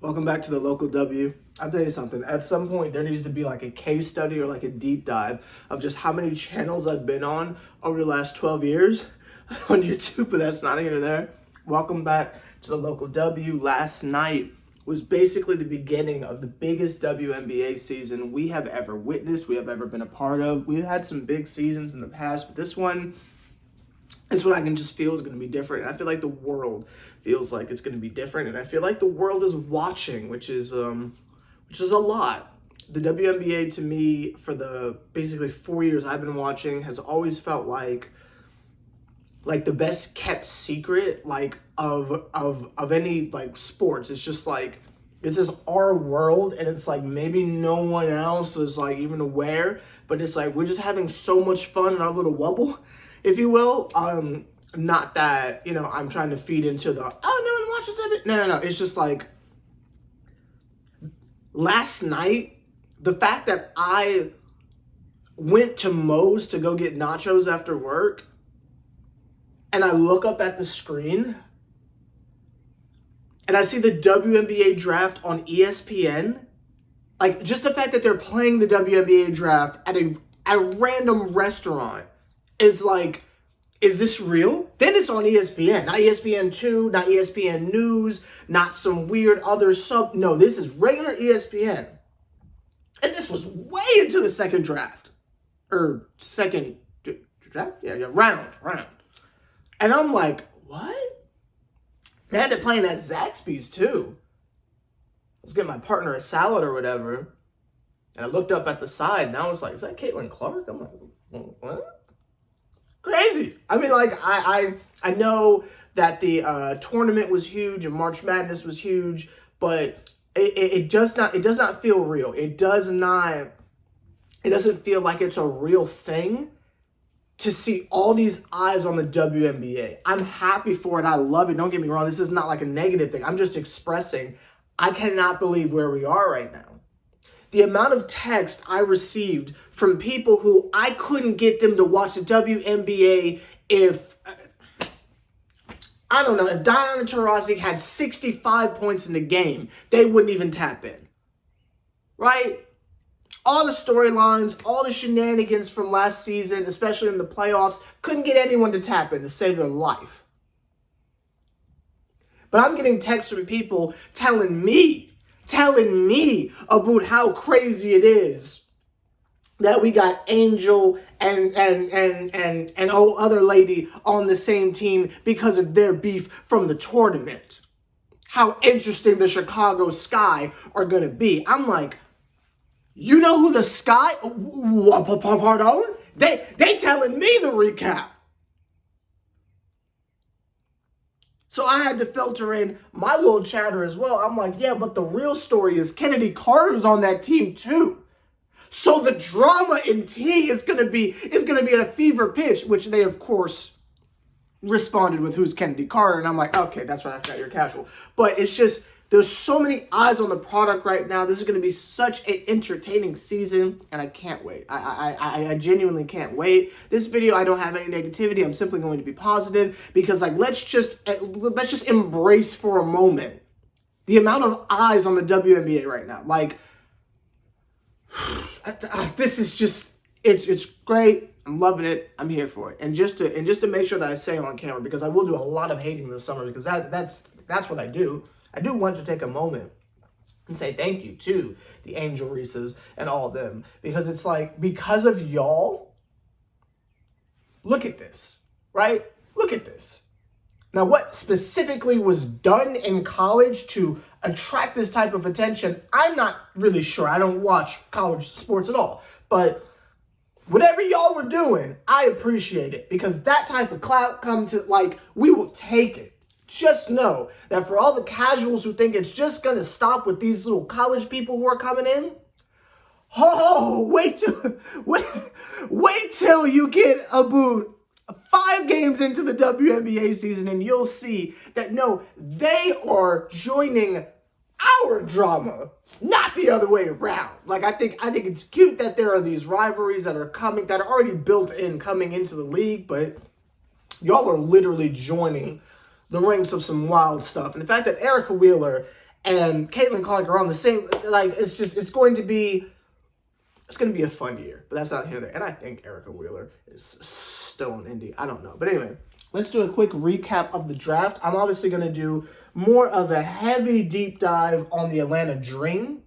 Welcome back to the local W. I'll tell you something. At some point, there needs to be like a case study or like a deep dive of just how many channels I've been on over the last 12 years on YouTube, but that's not here or there. Welcome back to the local W. Last night was basically the beginning of the biggest WNBA season we have ever witnessed, we have ever been a part of. We've had some big seasons in the past, but this one is what I can just feel is going to be different. And I feel like the world feels like it's going to be different. And I feel like the world is watching, which is a lot. The WNBA to me, for the basically 4 years I've been watching, has always felt like the best kept secret of any like sports. It's just like this is our world, and it's like maybe no one else is like even aware, but it's like we're just having so much fun in our little bubble, if you will. Not that, I'm trying to feed into the, oh, no one watches that. No. It's just like last night, the fact that I went to Moe's to go get nachos after work, and I look up at the screen and I see the WNBA Draft on ESPN. Like, just the fact that they're playing the WNBA Draft at a random restaurant is like, is this real? Then it's on ESPN, not ESPN2, not ESPN News, not some weird other no, this is regular ESPN. And this was way into the second draft. Or second draft? Yeah, round. And I'm like, what? They had to play at Zaxby's too. I was getting my partner a salad or whatever. And I looked up at the side and I was like, is that Caitlin Clark? I'm like, what? Crazy. I mean, like, I know that the tournament was huge and March Madness was huge, but it does not feel real. It doesn't feel like it's a real thing to see all these eyes on the WNBA. I'm happy for it. I love it. Don't get me wrong. This is not like a negative thing. I'm just expressing I cannot believe where we are right now. The amount of text I received from people who I couldn't get them to watch the WNBA if, I don't know, if Diana Taurasi had 65 points in the game, they wouldn't even tap in. Right? All the storylines, all the shenanigans from last season, especially in the playoffs, couldn't get anyone to tap in to save their life. But I'm getting texts from people telling me about how crazy it is that we got Angel and old other lady on the same team because of their beef from the tournament. How interesting the Chicago Sky are going to be. I'm like, you know who the Sky? Pardon? They telling me the recap. So I had to filter in my little chatter as well. I'm like, yeah, but the real story is Kennedy Carter's on that team too. So the drama in T is gonna be at a fever pitch, which they of course responded with who's Kennedy Carter, and I'm like, okay, that's right, I forgot you're casual. But it's just, there's so many eyes on the product right now. This is going to be such an entertaining season, and I can't wait. I genuinely can't wait. This video, I don't have any negativity. I'm simply going to be positive because, like, let's just embrace for a moment the amount of eyes on the WNBA right now. Like, this is just, it's great. I'm loving it. I'm here for it. And just to make sure that I say on camera, because I will do a lot of hating this summer, because that's what I do. I do want to take a moment and say thank you to the Angel Reeses and all of them, because it's like, because of y'all, look at this, right? Look at this. Now, what specifically was done in college to attract this type of attention, I'm not really sure. I don't watch college sports at all. But whatever y'all were doing, I appreciate it, because that type of clout we will take it. Just know that for all the casuals who think it's just going to stop with these little college people who are coming in, wait till you get about 5 games into the WNBA season and you'll see that no, they are joining our drama, not the other way around. Like, I think it's cute that there are these rivalries that are already built in coming into the league, but y'all are literally joining the ranks of some wild stuff. And the fact that Erica Wheeler and Caitlin Clark are on the same, like, it's going to be a fun year, but that's not here there. And I think Erica Wheeler is still in Indy. I don't know. But anyway, let's do a quick recap of the draft. I'm obviously going to do more of a heavy deep dive on the Atlanta Dream,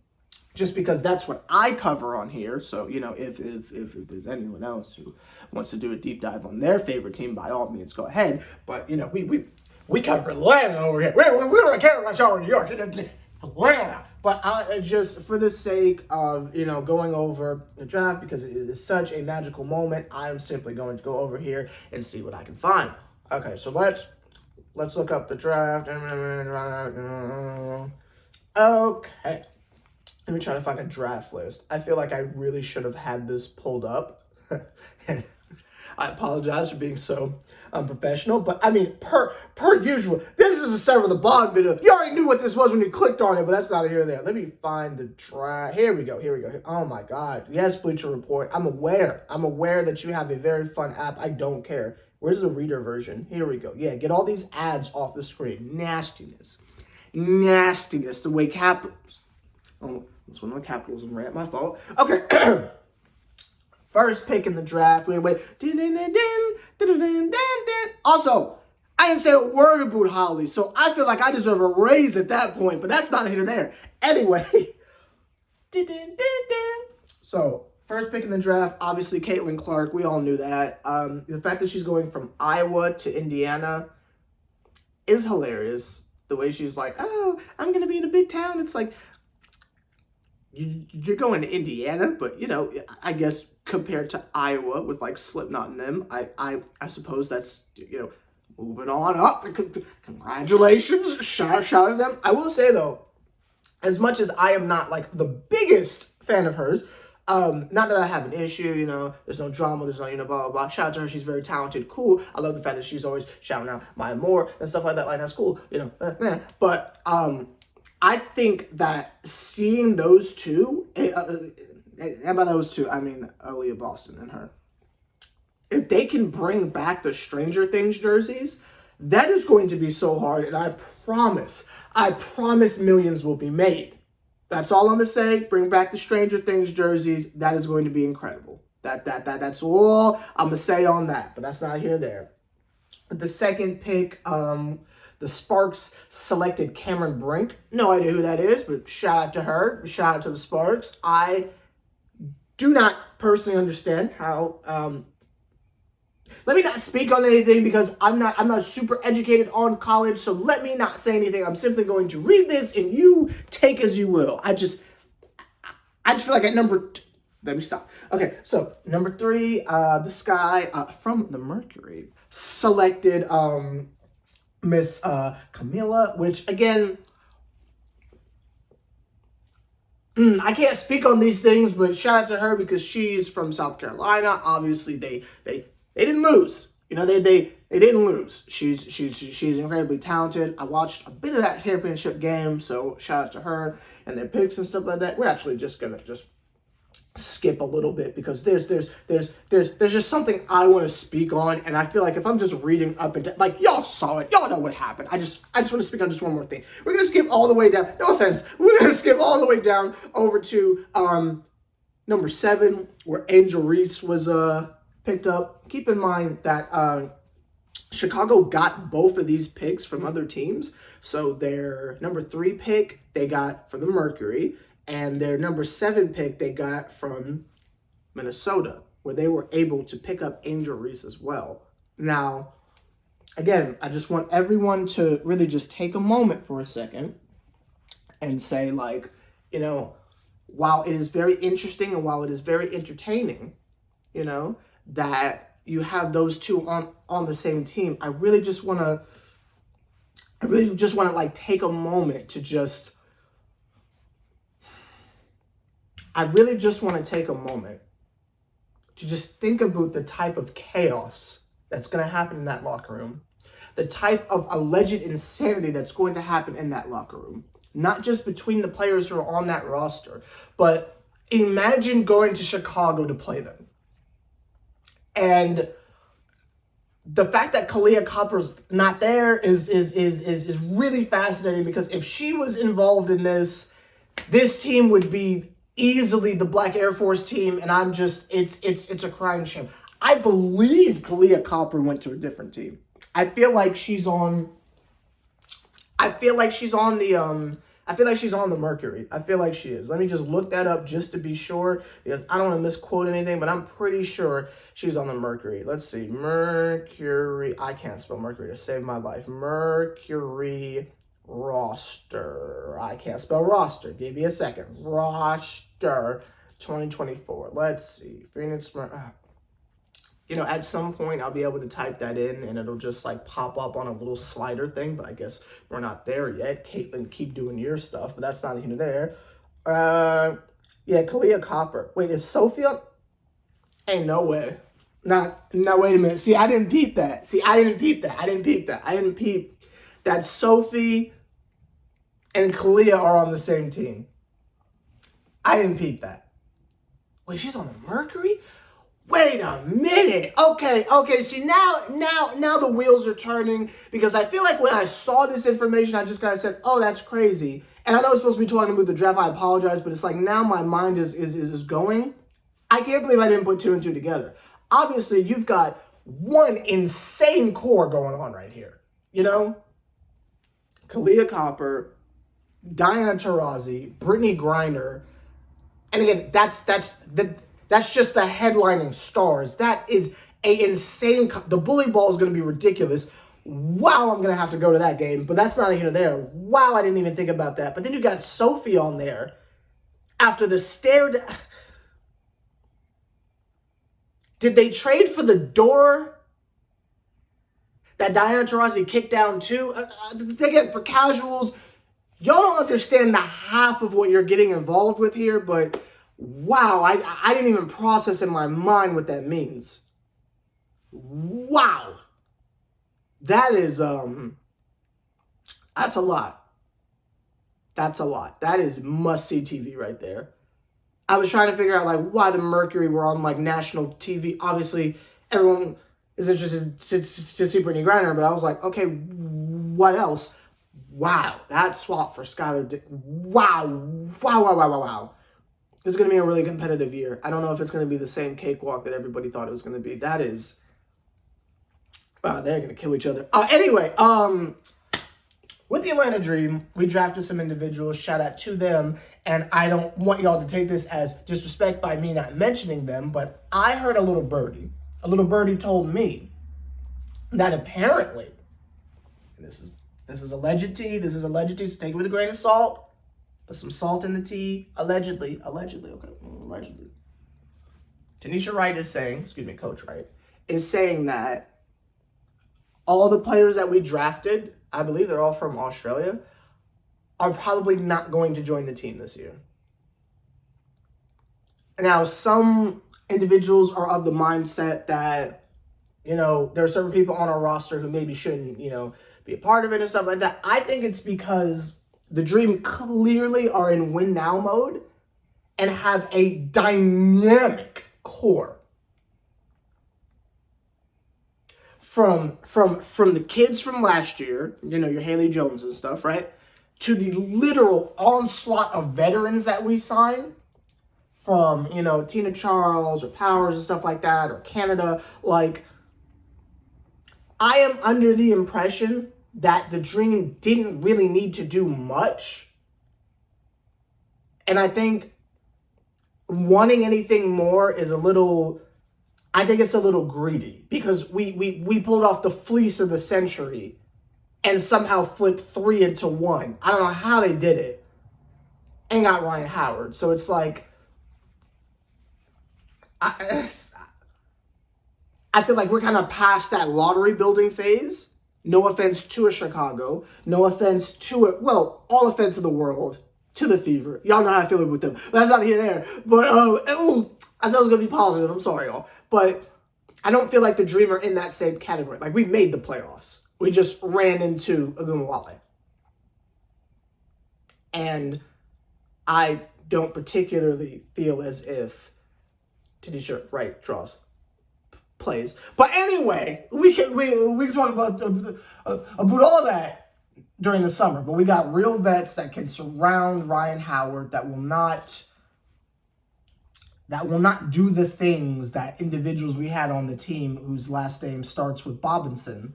just because that's what I cover on here. So, you know, if there's anyone else who wants to do a deep dive on their favorite team, by all means, go ahead. But, you know, we cover Atlanta over here. We don't care about y'all in New York. Atlanta. But just for the sake of, you know, going over the draft, because it is such a magical moment, I'm simply going to go over here and see what I can find. Okay, so let's look up the draft. Okay. Let me try to find a draft list. I feel like I really should have had this pulled up. And I apologize for being so unprofessional, but I mean, per usual, this is a Sever the Bond video. You already knew what this was when you clicked on it, but that's not here or there. Let me find the draft. Here we go. Oh my God. Yes, Bleacher Report. I'm aware that you have a very fun app. I don't care. Where's the reader version? Here we go. Yeah, get all these ads off the screen. Nastiness. The way oh, this one on capitalism rant, my fault. Okay. First pick in the draft. Wait. Also, I didn't say a word about Holly, so I feel like I deserve a raise at that point, but that's not here or there. Anyway. So, first pick in the draft, obviously Caitlin Clark. We all knew that. The fact that she's going from Iowa to Indiana is hilarious. The way she's like, oh, I'm going to be in a big town. It's like, you're going to Indiana, but, you know, I guess compared to Iowa with, like, Slipknot in them, I suppose that's, you know, moving on up. Congratulations. Shout out to them. I will say, though, as much as I am not, like, the biggest fan of hers, not that I have an issue, you know, there's no drama, there's no, you know, blah, blah, blah. Shout out to her. She's very talented, cool. I love the fact that she's always shouting out Maya Moore and stuff like that. Like, that's cool, you know, But, I think that seeing those two, and by those two, I mean Aaliyah Boston and her, if they can bring back the Stranger Things jerseys, that is going to be so hard, and I promise millions will be made. That's all I'm going to say. Bring back the Stranger Things jerseys. That is going to be incredible. That's all I'm going to say on that, but that's not here or there. The second pick, the Sparks selected Cameron Brink. No idea who that is, but shout out to her. Shout out to the Sparks. I do not personally understand how. Let me not speak on anything because I'm not super educated on college, so let me not say anything. I'm simply going to read this and you take as you will. I just feel like at number. Let me stop. Okay, so number 3, this guy from the Mercury selected Miss Camila, which again, I can't speak on these things, but shout out to her because she's from South Carolina. Obviously, they didn't lose. You know, they didn't lose. She's incredibly talented. I watched a bit of that championship game, so shout out to her and their picks and stuff like that. We're actually just gonna skip a little bit because there's just something I want to speak on, and I feel like if I'm just reading up and down, like y'all saw it, y'all know what happened. I just want to speak on just one more thing. We're gonna skip all the way down. No offense, we're gonna skip all the way down over to number 7, where Angel Reese was picked up. Keep in mind that Chicago got both of these picks from other teams, so their number 3 pick they got from the Mercury. And their number 7 pick they got from Minnesota, where they were able to pick up Angel Reese as well. Now, again, I just want everyone to really just take a moment for a second and say, like, you know, while it is very interesting and while it is very entertaining, you know, that you have those two on the same team, I really just want to like take a moment to just. I really just want to take a moment to just think about the type of chaos that's going to happen in that locker room, the type of alleged insanity that's going to happen in that locker room, not just between the players who are on that roster, but imagine going to Chicago to play them. And the fact that Kalia Copper's not there is really fascinating, because if she was involved in this team would be easily the Black Air Force team, and I'm just it's a crying shame. I believe Kalia Copper went to a different team. I feel like she's on the Mercury. I feel like she is. Let me just look that up just to be sure, because I don't want to misquote anything, but I'm pretty sure she's on the Mercury. Let's see. Mercury. I can't spell Mercury to save my life. Mercury roster. I can't spell roster. Give me a second. Roster 2024. Let's see. Phoenix. At some point I'll be able to type that in and it'll just like pop up on a little slider thing, but I guess we're not there yet. Caitlin, keep doing your stuff, but that's not even there. Yeah, Kalia Copper. Wait, is Sophia? Ain't no way. No, wait a minute. See, I didn't peep that. I didn't peep that Sophie and Kalia are on the same team. I didn't peep that. Wait, she's on the Mercury? Wait a minute. Okay. See, now the wheels are turning, because I feel like when I saw this information, I just kind of said, "Oh, that's crazy." And I know it's supposed to be talking about the draft. I apologize, but it's like now my mind is going. I can't believe I didn't put two and two together. Obviously, you've got one insane core going on right here. Kalia Copper, Diana Taurasi, Brittany Griner, and again, that's just the headlining stars. That is a insane. The bully ball is going to be ridiculous. Wow, I'm going to have to go to that game, but that's not even there. Wow, I didn't even think about that. But then you got Sophie on there after the stare. Did they trade for the door that Diana Taurasi kicked down too? Again, for casuals, y'all don't understand the half of what you're getting involved with here, but wow, I didn't even process in my mind what that means. Wow. That is, that's a lot. That's a lot. That is must-see TV right there. I was trying to figure out, like, why the Mercury were on, like, national TV. Obviously, everyone is interested to see Brittany Griner, but I was like, okay, what else? Wow, that swap for Skylar. Wow. This is going to be a really competitive year. I don't know if it's going to be the same cakewalk that everybody thought it was going to be. That is... Wow, they're going to kill each other. Anyway, with the Atlanta Dream, we drafted some individuals. Shout out to them. And I don't want y'all to take this as disrespect by me not mentioning them, but I heard a little birdie. A little birdie told me that apparently, and this is alleged tea, so take it with a grain of salt. Put some salt in the tea. Allegedly, okay, allegedly. Tanisha Wright is saying, Coach Wright, is saying that all the players that we drafted, I believe they're all from Australia, are probably not going to join the team this year. Now, some individuals are of the mindset that, there are certain people on our roster who maybe shouldn't, be a part of it and stuff like that. I think it's because the Dream clearly are in win now mode and have a dynamic core. From the kids from last year, your Haley Jones and stuff, right? To the literal onslaught of veterans that we signed from, Tina Charles or Powers and stuff like that, or Canada. Like, I am under the impression that the Dream didn't really need to do much. And I think wanting anything more is I think it's a little greedy, because we pulled off the fleece of the century and somehow flipped 3 into 1. I don't know how they did it. And got Ryan Howard. So it's like, I feel like we're kind of past that lottery building phase. No offense to a Chicago. No offense to all offense in the world to the Fever. Y'all know how I feel with them. But that's not here there. But, I said I was going to be positive. I'm sorry, y'all. But I don't feel like the Dream are in that same category. Like, we made the playoffs. We just ran into Agumawale. And I don't particularly feel as if Tanisha Wright draws plays. But anyway, we can talk about all that during the summer. But we got real vets that can surround Ryan Howard that will not do the things that individuals we had on the team whose last name starts with Bobinson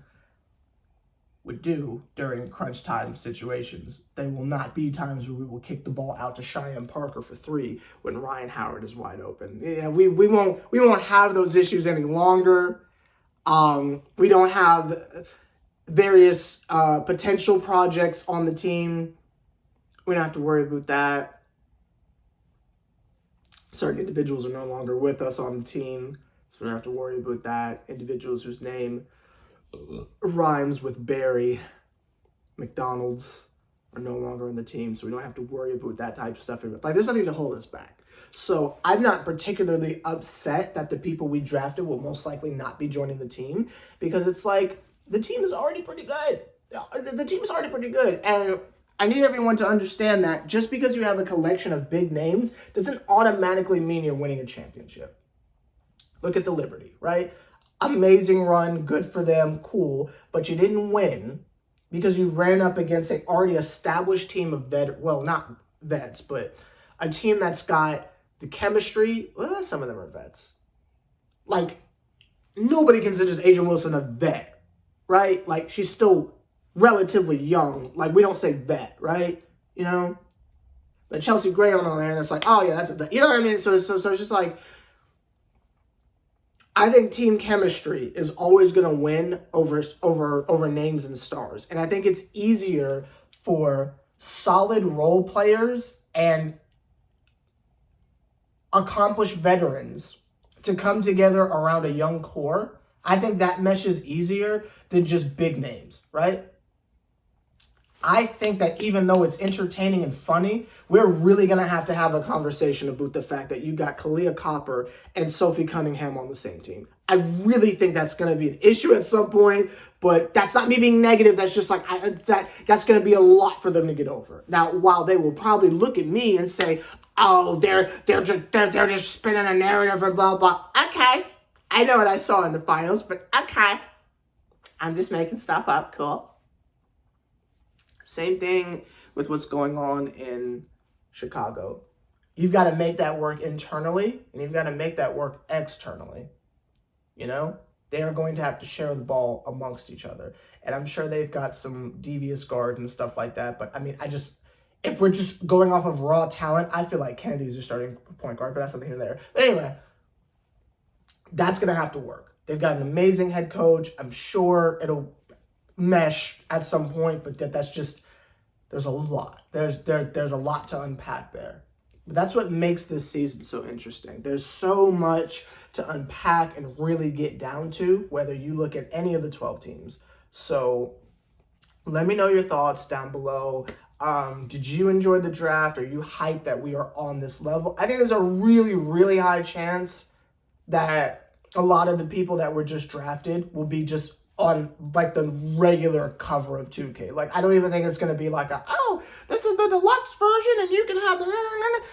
would do during crunch time situations. There will not be times where we will kick the ball out to Cheyenne Parker for 3 when Ryan Howard is wide open. Yeah, we won't have those issues any longer. We don't have various potential projects on the team. We don't have to worry about that. Certain individuals are no longer with us on the team, so we don't have to worry about that. Individuals whose name rhymes with Barry McDonald's are no longer on the team, so we don't have to worry about that type of stuff. Like, there's nothing to hold us back. So I'm not particularly upset that the people we drafted will most likely not be joining the team, because it's like, the team is already pretty good. The team is already pretty good, and I need everyone to understand that just because you have a collection of big names doesn't automatically mean you're winning a championship. Look at the Liberty, right? Amazing run, good for them, cool, but you didn't win because you ran up against an already established team of not vets, but a team that's got the chemistry. Well, some of them are vets. Like, nobody considers Adrian Wilson a vet, right? Like, she's still relatively young. Like, we don't say vet, right? You know? But Chelsea Gray on there, and it's like, oh yeah, that's a vet. You know what I mean? So it's just like, I think team chemistry is always going to win over names and stars. And I think it's easier for solid role players and accomplished veterans to come together around a young core. I think that meshes easier than just big names, right? I think that even though it's entertaining and funny, we're really going to have a conversation about the fact that you got Kalia Copper and Sophie Cunningham on the same team. I really think that's going to be an issue at some point, but that's not me being negative. That's just like, that's going to be a lot for them to get over. Now, while they will probably look at me and say, oh, they're just spinning a narrative and blah, blah. Okay. I know what I saw in the finals, but okay. I'm just making stuff up. Cool. Same thing with what's going on in Chicago. You've got to make that work internally, and you've got to make that work externally. You know? They are going to have to share the ball amongst each other. And I'm sure they've got some devious guard and stuff like that. But, I mean, if we're just going off of raw talent, I feel like Kennedy's your starting point guard, but that's something here and there. But anyway, that's going to have to work. They've got an amazing head coach. I'm sure it'll mesh at some point, but that's just, there's a lot. There's a lot to unpack there. But that's what makes this season so interesting. There's so much to unpack and really get down to, whether you look at any of the 12 teams. So let me know your thoughts down below. Did you enjoy the draft? Are you hyped that we are on this level? I think there's a really, really high chance that a lot of the people that were just drafted will be just on like the regular cover of 2K. Like, I don't even think it's going to be like this is the deluxe version and you can have the...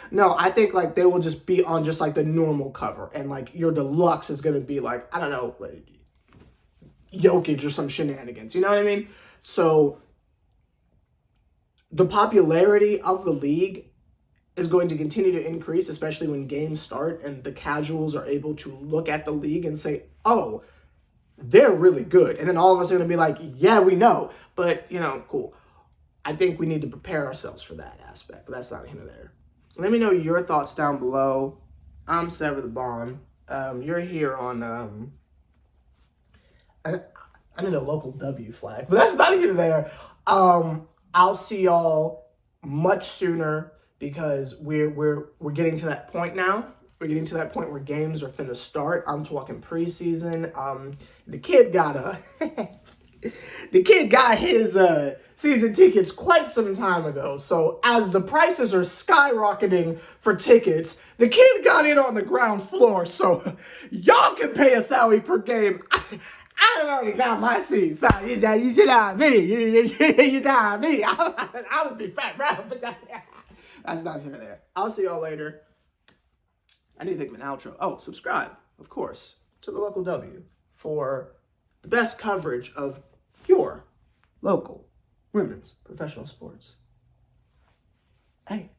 No, I think like they will just be on just like the normal cover, and like your deluxe is going to be like, I don't know, like Jokic or some shenanigans. You know what I mean? So the popularity of the league is going to continue to increase, especially when games start and the casuals are able to look at the league and say, oh, they're really good. And then all of us are going to be like, yeah, we know. But, you know, cool. I think we need to prepare ourselves for that aspect. But that's not here nor there. Let me know your thoughts down below. I'm Sever the Bomb. You're here on... I need a local W flag. But that's not here nor there. I'll see y'all much sooner because we're getting to that point now. We're getting to that point where games are finna start. I'm talking preseason. The kid got his season tickets quite some time ago. So as the prices are skyrocketing for tickets, the kid got in on the ground floor. So y'all can pay $1,000 per game. I already got my seats. You deny me. You deny me. I would be fat, bro. But that's not here or there. I'll see y'all later. I need to think of an outro. Oh, subscribe, of course. to the local W for the best coverage of your local women's professional sports. Hey.